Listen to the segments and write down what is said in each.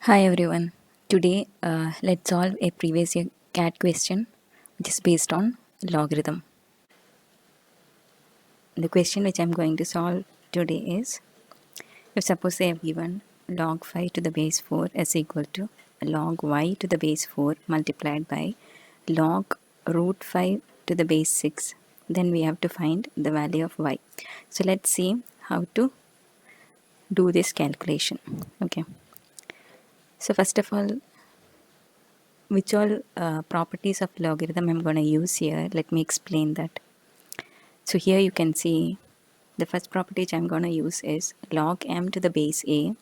Hi everyone. Today let's solve a previous year CAT question which is based on logarithm. The question which I'm going to solve today is, if suppose they have given log 5 to the base 4 is equal to log y to the base 4 multiplied by log root 5 to the base 6, then we have to find the value of y. So let's see how to do this calculation. Okay. So first of all, which all properties of logarithm I'm going to use here. Let me explain that. So here you can see the first property which I'm going to use is log m to the base a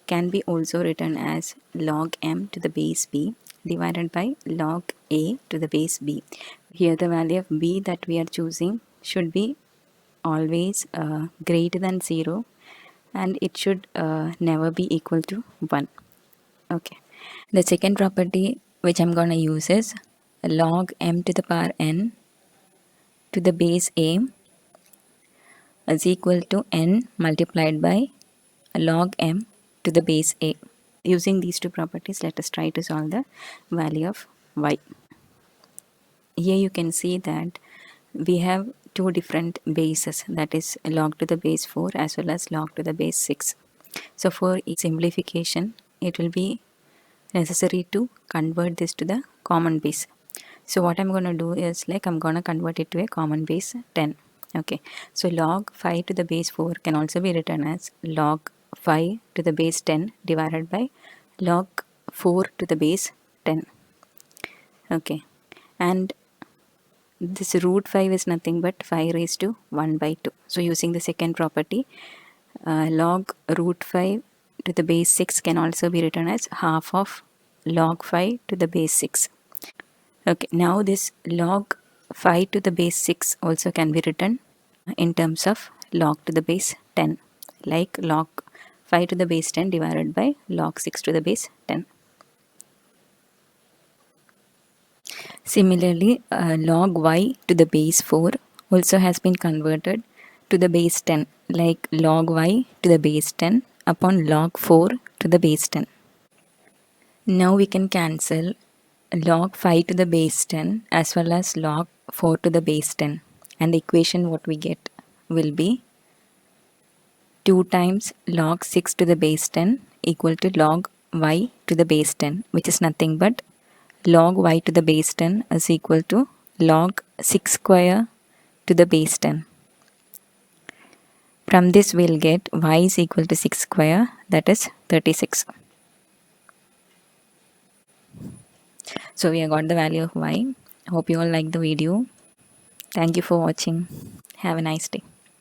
can be also written as log m to the base b divided by log a to the base b. Here the value of b that we are choosing should be always greater than 0, and it should never be equal to 1. Okay. The second property which I'm going to use is log m to the power n to the base a is equal to n multiplied by log m to the base a. Using these two properties, let us try to solve the value of y. Here you can see that we have two different bases, that is log to the base 4 as well as log to the base 6. So for simplification, it will be necessary to convert this to the common base. So what I'm going to do is, like, I'm going to convert it to a common base 10. Okay, so log 5 to the base 4 can also be written as log 5 to the base 10 divided by log 4 to the base 10. Okay, and this root 5 is nothing but 5 raised to 1 by 2. So using the second property, log root 5 to the base 6 can also be written as half of log 5 to the base 6. Okay, now this log 5 to the base 6 also can be written in terms of log to the base 10, like log 5 to the base 10 divided by log 6 to the base 10. Similarly, log y to the base 4 also has been converted to the base 10, like log y to the base 10 upon log 4 to the base 10. Now we can cancel log 5 to the base 10 as well as log 4 to the base 10, and the equation what we get will be 2 times log 6 to the base 10 equal to log y to the base 10, which is nothing but log y to the base 10 is equal to log 6 square to the base 10. From this we'll get y is equal to 6 square, that is 36. So we have got the value of y. Hope you all like the video. Thank you for watching. Have a nice day.